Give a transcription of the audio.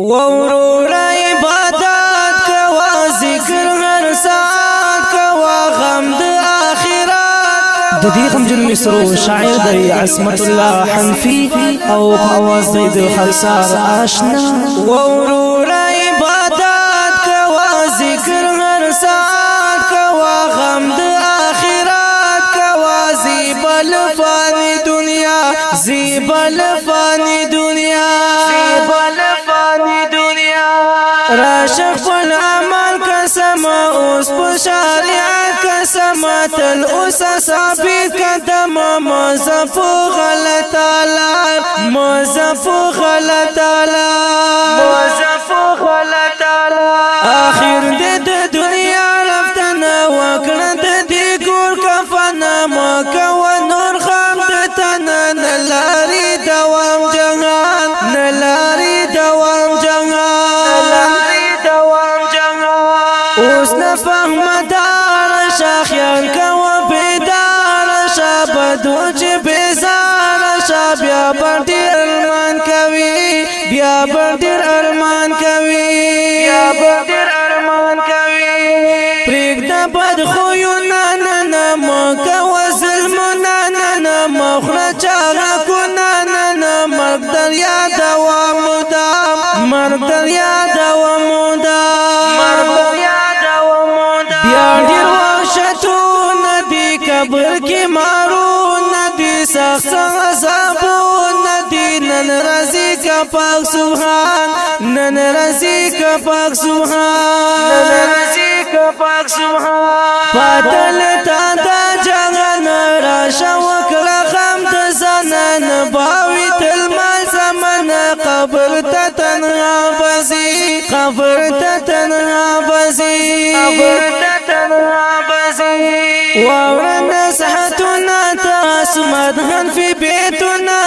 وورور عبادت کوا ذکر هر ساعت کوا غم د آخرت. د دې غمجن مصرو شاعر دی عصمت الله حنفي او آواز دی د خلصار آشنا. وورور عبادت کوا ذکر هر ساعت کوا غم د آخرت کوا زیبل فانی دنیا زیبل فانی دنیا زیبل فانی دنیا. راشق پل عمل قسم اوس په شریعت قسم تل اوس ثابت قدم موظف غلط لار موظف غلط لار موظف غلط لار. اخر د دنیا رفتن وکړه د دې ګور کفن مکو نور خام د تن نلاري دوام جهان نلاري دوام جهان دوام جهان. اوس نه فهم دار شاخیان کو بیدار شابدو چې بیزار شاب بیا بډیر ارمان کوي بیا بډیر ارمان کوي بیا بډیر ارمان کوي. پرېږده بد خویو نه نه نه مکه ظلم نه نه نه مخره چاغه کو نه نه نه مرګ در یاد دوام مدام مرګ در یاد دوام مدام مرګ در یاد دوام مدام. بیا ډېر وحشتونه دي قبر کې مارونه دي سخت عذابونه دي نن راځي که پاک سبحان نن راځي که پاک سبحان نن راځي که پاک سبحان. پاتل تا دا جهان راشه وکړه غم د ځانان باوي تل مال زمن قبر ته تنها بځي قبر ته تنها بځي قبر ته تنها بځي. واوره نصحتونه تاسو مدهن فی بیتونه